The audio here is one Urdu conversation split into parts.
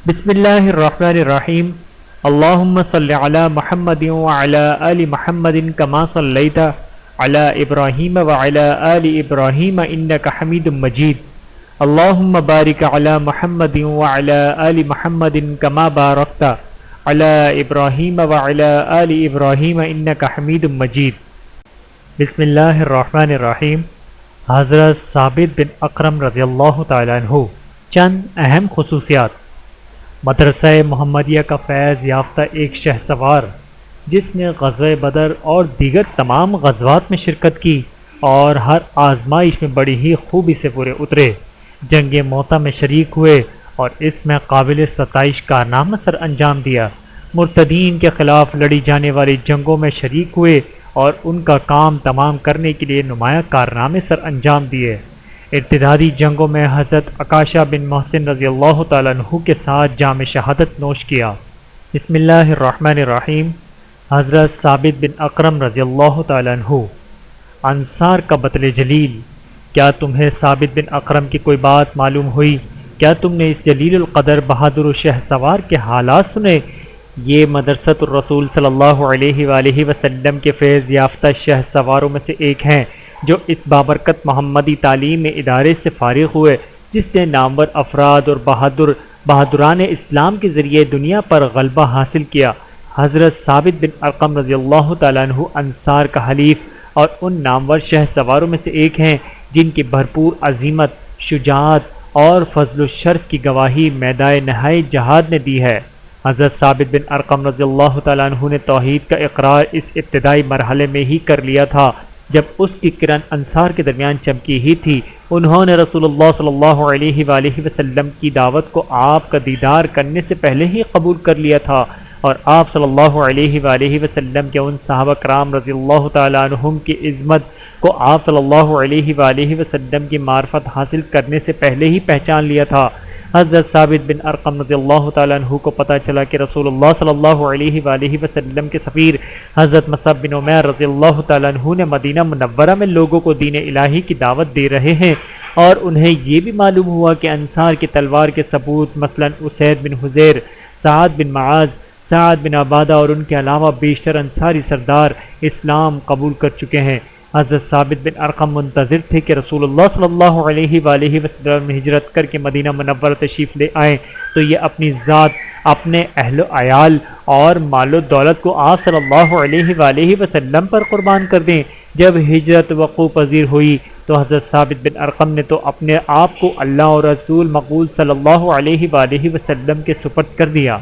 بسم اللہ الرحمن الرحیم اللہم صل علی محمد وعلی آل محمد کما صلیت علی ابراہیم وعلی آل ابراہیم انک حمید مجید اللہم بارک علی محمد وعلی آل محمد کما بارکت علی ابراہیم وعلی آل ابراہیم انک حمید مجید۔ بسم اللہ الرحمن الرحیم۔ حضرت ثابت بن اکرم رضی اللہ تعالیٰ عنہ۔ چند اہم خصوصیات۔ مدرسہ محمدیہ کا فیض یافتہ ایک شہ سوار جس نے غزوہ بدر اور دیگر تمام غزوات میں شرکت کی اور ہر آزمائش میں بڑی ہی خوبی سے پورے اترے، جنگ موطا میں شریک ہوئے اور اس میں قابل ستائش کارنامہ سر انجام دیا، مرتدین کے خلاف لڑی جانے والی جنگوں میں شریک ہوئے اور ان کا کام تمام کرنے کے لیے نمایاں کارنامے سر انجام دیے۔ ارتدادی جنگوں میں حضرت عکاشہ بن محسن رضی اللہ تعالیٰ عنہ کے ساتھ جام شہادت نوش کیا۔ بسم اللہ الرحمن الرحیم۔ حضرت ثابت بن اکرم رضی اللہ تعالیٰ عنہ۔ انصار کا بطل جلیل۔ کیا تمہیں ثابت بن اکرم کی کوئی بات معلوم ہوئی؟ کیا تم نے اس جلیل القدر بہادر و شہ سوار کے حالات سنے؟ یہ مدرسۃ الرسول صلی اللہ علیہ وآلہ وسلم کے فیض یافتہ شہ سواروں میں سے ایک ہیں، جو اس بابرکت محمدی تعلیم میں ادارے سے فارغ ہوئے، جس نے نامور افراد اور بہادران اسلام کے ذریعے دنیا پر غلبہ حاصل کیا۔ حضرت ثابت بن ارقم رضی اللہ تعالیٰ عنہ انصار کا حلیف اور ان نامور شہ سواروں میں سے ایک ہیں جن کی بھرپور عظیمت، شجاعت اور فضل و شرف کی گواہی میدان نہائی جہاد نے دی ہے۔ حضرت ثابت بن ارقم رضی اللہ تعالیٰ عنہ نے توحید کا اقرار اس ابتدائی مرحلے میں ہی کر لیا تھا جب اس کی کرن انصار کے درمیان چمکی ہی تھی۔ انہوں نے رسول اللہ صلی اللہ علیہ وآلہ وسلم کی دعوت کو آپ کا دیدار کرنے سے پہلے ہی قبول کر لیا تھا، اور آپ صلی اللہ علیہ وآلہ وسلم کے ان صحابہ کرام رضی اللہ تعالیٰ عنہم کی عظمت کو آپ صلی اللہ علیہ وآلہ وسلم کی معرفت حاصل کرنے سے پہلے ہی پہچان لیا تھا۔ حضرت ثابت بن ارقم رضی اللہ تعالیٰ عنہ کو پتہ چلا کہ رسول اللہ صلی اللہ علیہ وآلہ وسلم کے سفیر حضرت مصعب بن عمیر رضی اللہ تعالیٰ عنہ نے مدینہ منورہ میں لوگوں کو دین الہی کی دعوت دے رہے ہیں، اور انہیں یہ بھی معلوم ہوا کہ انصار کی تلوار کے ثبوت مثلا اسید بن حذیر، سعد بن معاذ، سعد بن عبادہ اور ان کے علاوہ بیشتر انصاری سردار اسلام قبول کر چکے ہیں۔ حضرت ثابت بن ارقم منتظر تھے کہ رسول اللہ صلی اللہ علیہ وآلہ وسلم ہجرت کر کے مدینہ منورہ تشریف لے آئیں تو یہ اپنی ذات، اپنے اہل و عیال اور مال و دولت کو آپ صلی اللہ علیہ وآلہ وسلم پر قربان کر دیں۔ جب ہجرت وقوع پذیر ہوئی تو حضرت ثابت بن ارقم نے تو اپنے آپ کو اللہ اور رسول مقبول صلی اللہ علیہ وآلہ وسلم کے سپرد کر دیا۔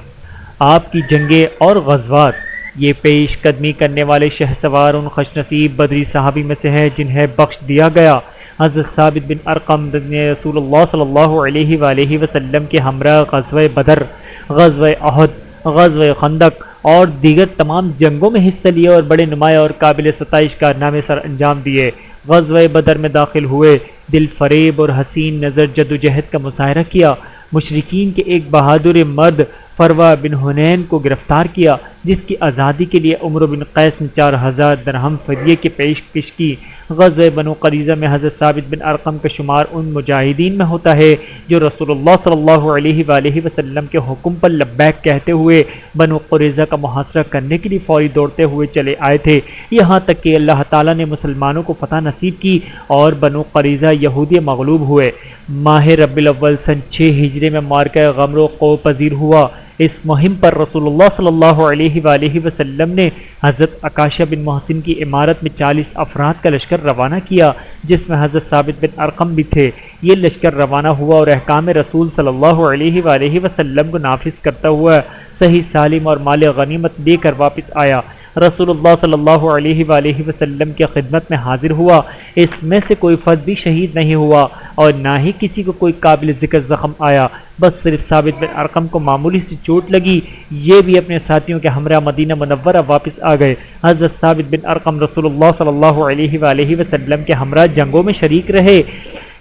آپ کی جنگیں اور غزوات۔ یہ پیش قدمی کرنے والے شہ سوار ان خوش نصیب بدری صحابی میں سے ہیں جنہیں بخش دیا گیا۔ حضرت ثابت بن ارقم نے رسول اللہ صلی اللہ علیہ وآلہ وسلم کے ہمراہ غزوہ بدر، غزوہ احد، غزوہ خندق اور دیگر تمام جنگوں میں حصہ لیا اور بڑے نمایاں اور قابل ستائش کارنامے سر انجام دیے۔ غزوہ بدر میں داخل ہوئے، دل فریب اور حسین نظر جدوجہد کا مظاہرہ کیا، مشرکین کے ایک بہادر مرد فروہ بن حنین کو گرفتار کیا، جس کی آزادی کے لیے عمرو بن قیس نے 4000 درہم فدیے کی پیشکش کی۔ غزوہ بنو قریظہ میں حضرت ثابت بن ارقم کا شمار ان مجاہدین میں ہوتا ہے جو رسول اللہ صلی اللہ علیہ وآلہ وسلم کے حکم پر لبیک کہتے ہوئے بنو قریظہ کا محاصرہ کرنے کے لیے فوری دوڑتے ہوئے چلے آئے تھے، یہاں تک کہ اللہ تعالیٰ نے مسلمانوں کو فتح نصیب کی اور بنو قریظہ یہودی مغلوب ہوئے۔ ماہ ربیع الاول سن 6 ہجری میں معرکہ غمر و قو پذیر ہوا۔ اس مہم پر رسول اللہ صلی اللہ علیہ وآلہ وسلم نے حضرت عکاشہ بن محسن کی عمارت میں 40 افراد کا لشکر روانہ کیا، جس میں حضرت ثابت بن ارقم بھی تھے۔ یہ لشکر روانہ ہوا اور احکام رسول صلی اللہ علیہ وآلہ وسلم کو نافذ کرتا ہوا صحیح سالم اور مال غنیمت لے کر واپس آیا۔ رسول اللہ صلی اللہ علیہ وآلہ وسلم کی خدمت میں حاضر ہوا۔ اس میں سے کوئی فرد بھی شہید نہیں ہوا اور نہ ہی کسی کو کوئی قابل ذکر زخم آیا، بس صرف ثابت بن ارقم کو معمولی سی چوٹ لگی۔ یہ بھی اپنے ساتھیوں کے ہمراہ مدینہ منورہ واپس آ گئے۔ حضرت ثابت بن ارقم رسول اللہ صلی اللہ علیہ وآلہ وسلم کے ہمراہ جنگوں میں شریک رہے،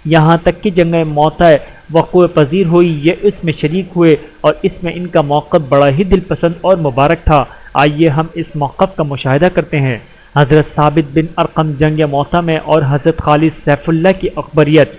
یہاں تک کہ جنگ موطا وقوع پذیر ہوئی، یہ اس میں شریک ہوئے اور اس میں ان کا موقف بڑا ہی دل پسند اور مبارک تھا۔ آئیے ہم اس موقف کا مشاہدہ کرتے ہیں۔ حضرت ثابت بن ارقم جنگ موطا میں اور حضرت خالد سیف اللہ کی اکبریت۔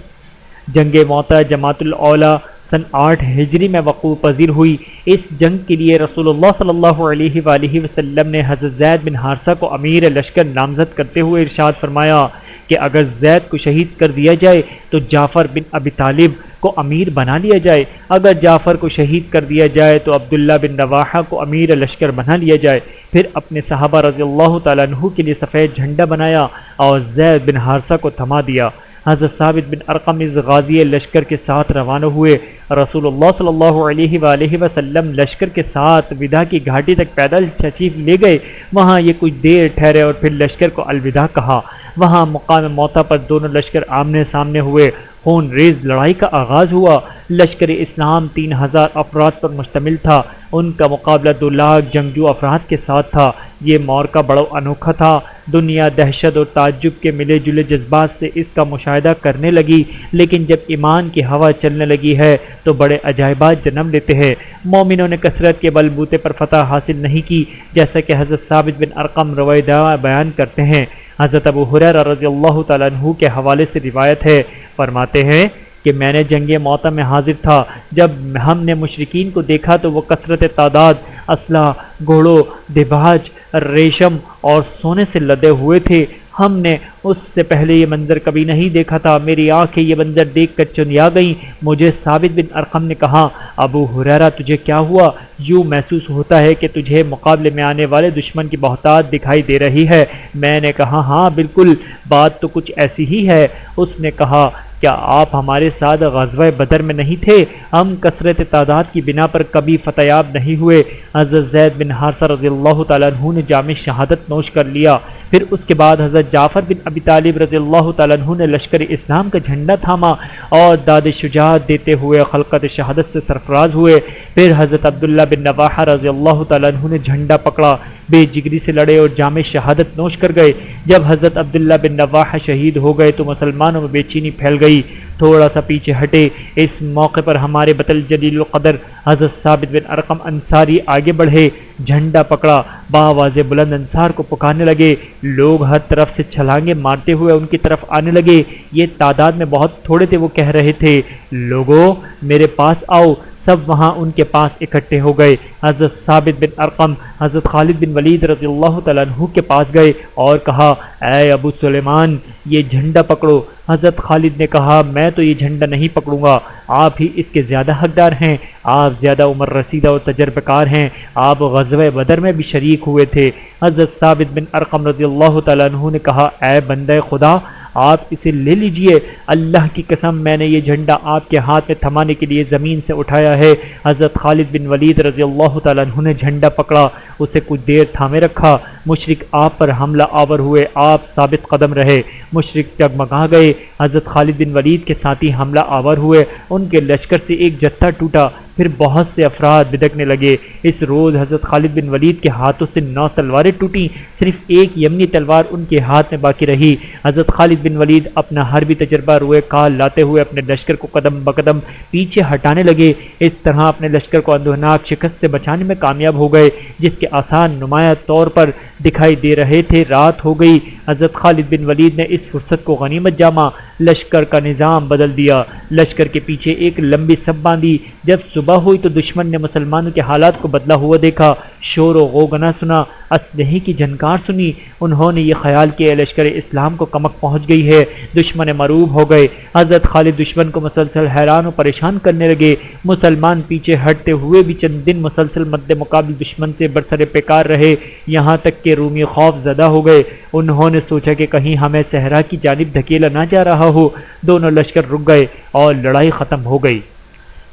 جنگ موطا جماعت الاولیاء سن 8 ہجری میں وقوع پذیر ہوئی۔ اس جنگ کے لیے رسول اللہ صلی اللہ علیہ وآلہ وسلم نے حضرت زید بن حارثہ کو امیر لشکر نامزد کرتے ہوئے ارشاد فرمایا کہ اگر زید کو شہید کر دیا جائے تو جعفر بن ابی طالب کو امیر بنا لیا جائے، اگر جعفر کو شہید کر دیا جائے تو عبداللہ بن رواحہ کو امیر لشکر بنا لیا جائے۔ پھر اپنے صحابہ رضی اللہ تعالیٰ عنہ کے لیے سفید جھنڈا بنایا اور زید بن حارثہ کو تھما دیا۔ حضرت ثابت بن ارقم اس غازی لشکر کے ساتھ روانہ ہوئے۔ رسول اللہ صلی اللہ علیہ وآلہ وسلم لشکر کے ساتھ وداع کی گھاٹی تک پیدل تشریف لے گئے۔ وہاں یہ کچھ دیر ٹھہرے اور پھر لشکر کو الوداع کہا۔ وہاں مقام موتا پر دونوں لشکر آمنے سامنے ہوئے۔ خون ریز لڑائی کا آغاز ہوا۔ لشکر اسلام 3000 افراد پر مشتمل تھا۔ ان کا مقابلہ 2 لاکھ جنگجو افراد کے ساتھ تھا۔ یہ معرکہ بڑا انوکھا تھا۔ دنیا دہشت اور تعجب کے ملے جلے جذبات سے اس کا مشاہدہ کرنے لگی، لیکن جب ایمان کی ہوا چلنے لگی ہے تو بڑے عجائبات جنم لیتے ہیں۔ مومنوں نے کثرت کے بل بوتے پر فتح حاصل نہیں کی، جیسا کہ حضرت ثابت بن ارقم روایدہ بیان کرتے ہیں۔ حضرت ابو ہریرہ رضی اللہ تعالیٰ عنہ کے حوالے سے روایت ہے، فرماتے ہیں کہ میں نے جنگ موتا میں حاضر تھا۔ جب ہم نے مشرکین کو دیکھا تو وہ کثرت تعداد، اسلحہ، گھوڑوں، دیباج، ریشم اور سونے سے لدے ہوئے تھے۔ ہم نے اس سے پہلے یہ منظر کبھی نہیں دیکھا تھا۔ میری آنکھیں یہ منظر دیکھ کر چنیا گئیں۔ مجھے ثابت بن ارقم نے کہا، ابو ہریرہ تجھے کیا ہوا؟ یوں محسوس ہوتا ہے کہ تجھے مقابلے میں آنے والے دشمن کی بہتات دکھائی دے رہی ہے۔ میں نے کہا، ہاں بالکل، بات تو کچھ ایسی ہی ہے۔ اس نے کہا، کیا آپ ہمارے ساتھ غزوہ بدر میں نہیں تھے؟ ہم کثرت تعداد کی بنا پر کبھی فتیاب نہیں ہوئے۔ حضرت زید بن حارثہ رضی اللہ تعالیٰ عنہ نے جام شہادت نوش کر لیا۔ پھر اس کے بعد حضرت جعفر بن ابی طالب رضی اللہ تعالیٰ عنہ نے لشکر اسلام کا جھنڈا تھاما اور داد شجاعت دیتے ہوئے خلقت شہادت سے سرفراز ہوئے۔ پھر حضرت عبداللہ بن رواحہ رضی اللہ تعالیٰ عنہ نے جھنڈا پکڑا، بے جگری سے لڑے اور جام شہادت نوش کر گئے۔ جب حضرت عبداللہ بن رواحہ شہید ہو گئے تو مسلمانوں میں بے چینی پھیل گئی۔ تھوڑا سا پیچھے ہٹے، اس موقع پر ہمارے بطل جلیل القدر حضرت ثابت بن ارقم انصاری آگے بڑھے، جھنڈا پکڑا، بآواز بلند انصار کو پکارنے لگے۔ لوگ ہر طرف سے چھلانگیں مارتے ہوئے ان کی طرف آنے لگے۔ یہ تعداد میں بہت تھوڑے تھے۔ وہ کہہ رہے تھے، لوگوں میرے پاس آؤ۔ سب وہاں ان کے پاس اکٹھے ہو گئے۔ حضرت ثابت بن ارقم حضرت خالد بن ولید رضی اللہ تعالیٰ عنہ کے پاس گئے اور کہا، اے ابو سلیمان، یہ جھنڈا پکڑو۔ حضرت خالد نے کہا، میں تو یہ جھنڈا نہیں پکڑوں گا، آپ ہی اس کے زیادہ حقدار ہیں، آپ زیادہ عمر رسیدہ اور تجربہ کار ہیں، آپ غزوہ بدر میں بھی شریک ہوئے تھے۔ حضرت ثابت بن ارقم رضی اللہ تعالیٰ عنہ نے کہا، اے بندہ خدا، آپ اسے لے لیجئے، اللہ کی قسم میں نے یہ جھنڈا آپ کے ہاتھ میں تھمانے کے لیے زمین سے اٹھایا ہے۔ حضرت خالد بن ولید رضی اللہ تعالیٰ عنہ نے جھنڈا پکڑا، اسے کچھ دیر تھامے رکھا۔ مشرک آپ پر حملہ آور ہوئے، آپ ثابت قدم رہے، مشرک ڈگمگا گئے۔ حضرت خالد بن ولید کے ساتھی حملہ آور ہوئے، ان کے لشکر سے ایک جتھا ٹوٹا، پھر بہت سے افراد بدکنے لگے۔ اس روز حضرت خالد بن ولید کے ہاتھوں سے 9 تلواریں ٹوٹیں، صرف ایک یمنی تلوار ان کے ہاتھ میں باقی رہی۔ حضرت خالد بن ولید اپنا حربی تجربہ روئے کال لاتے ہوئے اپنے لشکر کو قدم بقدم پیچھے ہٹانے لگے۔ اس طرح اپنے لشکر کو اندوہناک شکست سے بچانے میں کامیاب ہو گئے، جس کے آثار نمایاں طور پر دکھائی دے رہے تھے۔ رات ہو گئی۔ حضرت خالد بن ولید نے اس فرصت کو غنیمت جاما، لشکر کا نظام بدل دیا، لشکر کے پیچھے ایک لمبی سب باندھی۔ جب صبح ہوئی تو دشمن نے مسلمانوں کے حالات کو بدلا ہوا دیکھا، شور و غوغنا سنا، اسلحے کی جھنکار سنی۔ انہوں نے یہ خیال کیا لشکر اسلام کو کمک پہنچ گئی ہے، دشمن مروب ہو گئے۔ حضرت خالد دشمن کو مسلسل حیران و پریشان کرنے لگے۔ مسلمان پیچھے ہٹتے ہوئے بھی چند دن مسلسل مد مقابل دشمن سے برسر پیکار رہے، یہاں تک کہ رومی خوف زدہ ہو گئے۔ انہوں نے سوچا کہ کہیں ہمیں صحرا کی جانب دھکیلا نہ جا رہا ہو۔ دونوں لشکر رک گئے اور لڑائی ختم ہو گئی۔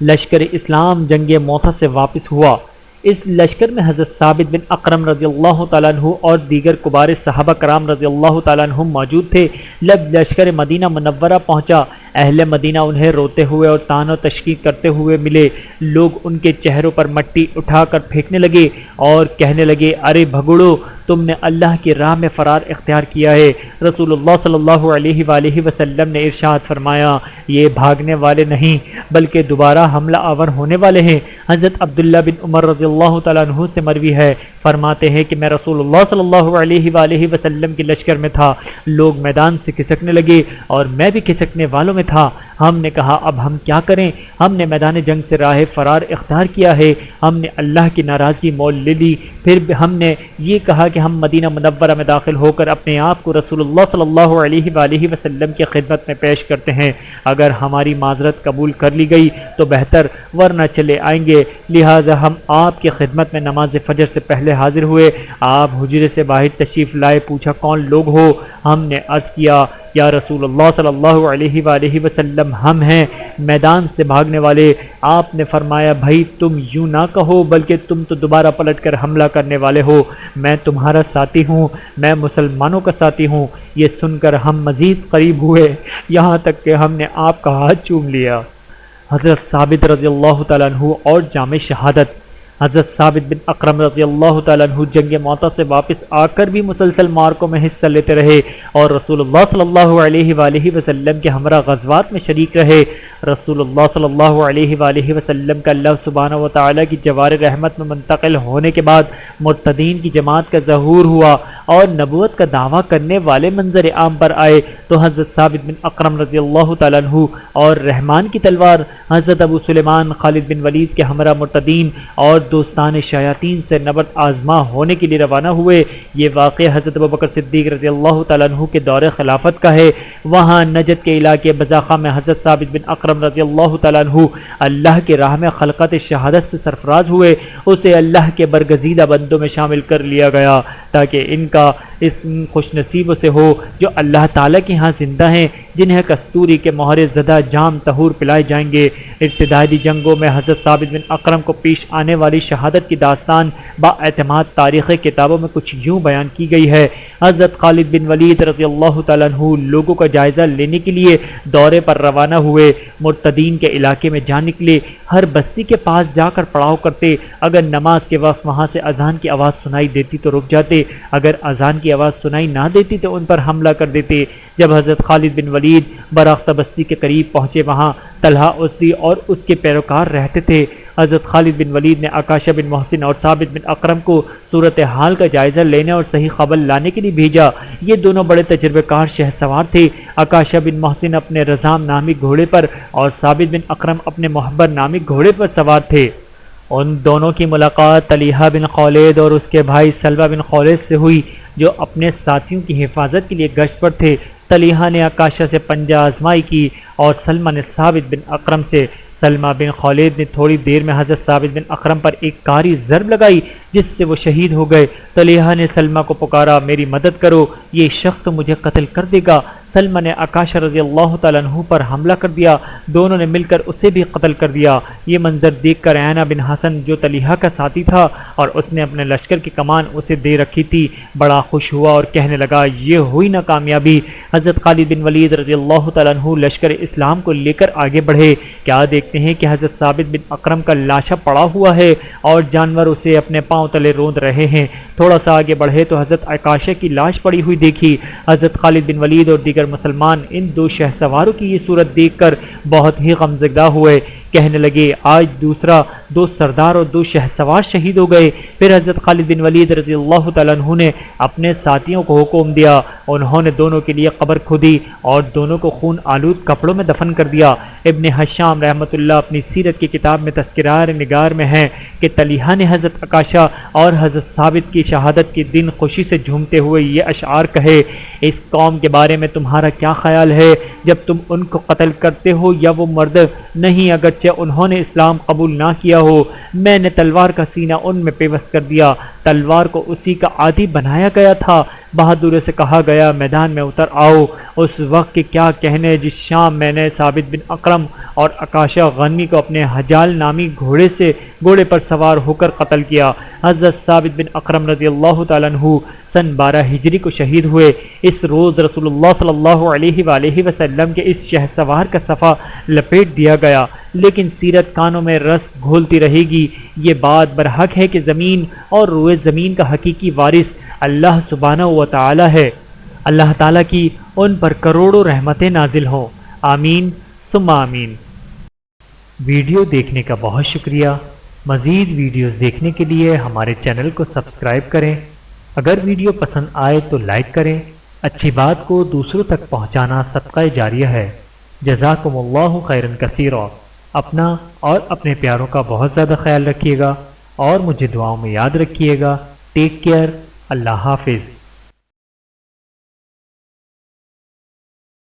لشکر اسلام جنگ موتا سے واپس ہوا۔ اس لشکر میں حضرت ثابت بن اکرم رضی اللہ تعالیٰ عنہ اور دیگر کبار صحابہ کرام رضی اللہ تعالیٰ عنہ موجود تھے۔ جب لشکر مدینہ منورہ پہنچا، اہل مدینہ انہیں روتے ہوئے اور طعن و تشکیق کرتے ہوئے ملے۔ لوگ ان کے چہروں پر مٹی اٹھا کر پھینکنے لگے اور کہنے لگے، ارے بھگوڑو، تم نے اللہ کی راہ میں فرار اختیار کیا ہے۔ رسول اللہ صلی اللہ علیہ وآلہ وسلم نے ارشاد فرمایا، یہ بھاگنے والے نہیں بلکہ دوبارہ حملہ آور ہونے والے ہیں۔ حضرت عبداللہ بن عمر رضی اللہ تعالیٰ عنہ سے مروی ہے، فرماتے ہیں کہ میں رسول اللہ صلی اللہ علیہ وآلہ وسلم کے لشکر میں تھا۔ لوگ میدان سے کھسکنے لگے اور میں بھی کھسکنے والوں میں تھا۔ ہم نے کہا اب ہم کیا کریں؟ ہم نے میدان جنگ سے راہ فرار اختیار کیا ہے، ہم نے اللہ کی ناراضگی مول لے لی۔ پھر ہم نے یہ کہا کہ ہم مدینہ منورہ میں داخل ہو کر اپنے آپ کو رسول اللہ صلی اللہ علیہ وآلہ وسلم کی خدمت میں پیش کرتے ہیں، اگر ہماری معذرت قبول کر لی گئی تو بہتر، ورنہ چلے آئیں گے۔ لہٰذا ہم آپ کی خدمت میں نماز فجر سے پہلے حاضر ہوئے۔ آپ حجرے سے باہر تشریف لائے، پوچھا کون لوگ ہو؟ ہم نے عرض کیا یا رسول اللہ صلی اللہ علیہ وآلہ وسلم ہم ہیں میدان سے بھاگنے والے۔ آپ نے فرمایا بھائی تم یوں نہ کہو، بلکہ تم تو دوبارہ پلٹ کر حملہ کرنے والے ہو، میں تمہارا ساتھی ہوں، میں مسلمانوں کا ساتھی ہوں۔ یہ سن کر ہم مزید قریب ہوئے، یہاں تک کہ ہم نے آپ کا ہاتھ چوم لیا۔ حضرت ثابت رضی اللہ تعالیٰ عنہ اور جامع شہادت۔ حضرت ثابت بن اکرم رضی اللہ تعالیٰ عنہ جنگ معطا سے واپس آ کر بھی مسلسل مارکوں میں حصہ لیتے رہے اور رسول اللہ صلی اللہ علیہ وآلہ وسلم کے ہمراہ غزوات میں شریک رہے۔ رسول اللہ صلی اللہ علیہ وآلہ وسلم کا اللہ سبحانہ و تعالیٰ کی جوار رحمت میں منتقل ہونے کے بعد مرتدین کی جماعت کا ظہور ہوا اور نبوت کا دعویٰ کرنے والے منظر عام پر آئے تو حضرت ثابت بن اکرم رضی اللہ تعالیٰ عنہ اور رحمان کی تلوار حضرت ابو سلیمان خالد بن ولید کے ہمراہ مرتدین اور دوستان شیاطین سے نبرد آزما ہونے کے لیے روانہ ہوئے۔ یہ واقعہ حضرت ابوبکر صدیق رضی اللہ تعالیٰ عنہ کے دور خلافت کا ہے۔ وہاں نجد کے علاقے بزاخہ میں حضرت ثابت بن اکرم رضی اللہ تعالیٰ عنہ اللہ کے راہ میں خلقت شہادت سے سرفراز ہوئے، اسے اللہ کے برگزیدہ بندوں میں شامل کر لیا گیا تاکہ ان کا اس خوش نصیبوں سے ہو جو اللہ تعالیٰ کے ہاں زندہ ہیں، جنہیں کستوری کے مہرے زدہ جام طہور پلائے جائیں گے۔ ابتدائی جنگوں میں حضرت ثابت بن اکرم کو پیش آنے والی شہادت کی داستان با اعتماد تاریخ کتابوں میں کچھ یوں بیان کی گئی ہے۔ حضرت خالد بن ولید رضی اللہ تعالیٰ عنہ لوگوں کا جائزہ لینے کے لیے دورے پر روانہ ہوئے، مرتدین کے علاقے میں جا نکلے، ہر بستی کے پاس جا کر پڑاؤ کرتے، اگر نماز کے وقت وہاں سے اذان کی آواز سنائی دیتی تو رک جاتے، اگر اذان کی آواز سنائی نہ دیتی تو ان پر حملہ کر دیتے۔ جب حضرت خالد بن ولید براختہ بستی کے قریب پہنچے وہاں طلحہ اسدی اور اس کے پیروکار رہتے تھے۔ حضرت خالد بن ولید نے عکاشہ بن محسن اور ثابت بن اکرم کو صورتحال کا جائزہ لینے اور صحیح خبر لانے کے لیے بھیجا۔ یہ دونوں بڑے تجربہ کار شہ سوار تھے۔ عکاشہ بن محسن اپنے رزام نامی گھوڑے پر اور ثابت بن اکرم اپنے محبر نامی گھوڑے پر سوار تھے۔ ان دونوں کی ملاقات طلحہ بن خولید اور اس کے بھائی سلمہ بن خولید سے ہوئی جو اپنے ساتھیوں کی حفاظت کے لیے گشت پر تھے۔ طلحہ نے عکاشہ سے پنجہ آزمائی کی اور سلمہ نے ثابت بن اکرم سے۔ سلمہ بن خولید نے تھوڑی دیر میں حضرت ثابت بن اکرم پر ایک کاری ضرب لگائی جس سے وہ شہید ہو گئے۔ طلحہ نے سلمہ کو پکارا میری مدد کرو، یہ شخص مجھے قتل کر دے گا۔ سلمہ نے عکاشہ رضی اللہ تعالیٰ عنہ پر حملہ کر دیا، دونوں نے مل کر اسے بھی قتل کر دیا۔ یہ منظر دیکھ کر عینہ بن حسن جو طلحہ کا ساتھی تھا اور اس نے اپنے لشکر کی کمان اسے دے رکھی تھی بڑا خوش ہوا اور کہنے لگا یہ ہوئی نا کامیابی۔ حضرت خالد بن ولید رضی اللہ تعالیٰ عنہ لشکر اسلام کو لے کر آگے بڑھے، کیا دیکھتے ہیں کہ حضرت ثابت بن اکرم کا لاشا پڑا ہوا ہے اور جانور اسے اپنے پاؤں تلے روند رہے ہیں۔ تھوڑا سا آگے بڑھے تو حضرت عکاشہ کی لاش پڑی ہوئی دیکھی۔ حضرت خالد بن ولید اور دیگر مسلمان ان دو شہ سواروں کی یہ صورت دیکھ کر بہت ہی غمزدہ ہوئے، کہنے لگے آج دوسرا دو سردار اور دو شہ سوار شہید ہو گئے۔ پھر حضرت خالد بن ولید رضی اللہ تعالیٰ عنہ نے اپنے ساتھیوں کو حکم دیا، انہوں نے دونوں کے لیے قبر کھودی اور دونوں کو خون آلود کپڑوں میں دفن کر دیا۔ ابن حشام رحمۃ اللہ اپنی سیرت کی کتاب میں تذکرہ نگار میں ہے کہ طلحہ نے حضرت عکاشہ اور حضرت ثابت کی شہادت کے دن خوشی سے جھومتے ہوئے یہ اشعار کہے، اس قوم کے بارے میں تمہارا کیا خیال ہے جب تم ان کو قتل کرتے ہو یا وہ مرد نہیں اگرچہ انہوں نے اسلام قبول نہ کیا ہو؟ میں نے تلوار کا سینہ ان میں پیوست کر دیا، تلوار کو اسی کا عادی بنایا گیا تھا۔ بہادروں سے کہا گیا میدان میں اتر آؤ۔ اس وقت کے کیا کہنے جس شام میں نے ثابت بن اکرم اور عکاشہ غنی کو اپنے حجال نامی گھوڑے پر سوار ہو کر قتل کیا۔ حضرت ثابت بن اکرم رضی اللہ تعالیٰ عنہ سن 12 ہجری کو شہید ہوئے۔ اس روز رسول اللہ صلی اللہ علیہ وآلہ وسلم کے اس شہ سوار کا صفحہ لپیٹ دیا گیا، لیکن سیرت کانوں میں رس گھولتی رہے گی۔ یہ بات برحق ہے کہ زمین اور روئے زمین کا حقیقی وارث اللہ سبحانہ و تعالی ہے۔ اللہ تعالیٰ کی ان پر کروڑوں رحمتیں نازل ہوں، آمین ثم آمین۔ ویڈیو دیکھنے کا بہت شکریہ۔ مزید ویڈیوز دیکھنے کے لیے ہمارے چینل کو سبسکرائب کریں۔ اگر ویڈیو پسند آئے تو لائک کریں۔ اچھی بات کو دوسروں تک پہنچانا صدقہ جاریہ ہے۔ جزاکم اللہ خیرا کثیرا۔ اپنا اور اپنے پیاروں کا بہت زیادہ خیال رکھیے گا اور مجھے دعاؤں میں یاد رکھیے گا۔ Take care. اللہ حافظ۔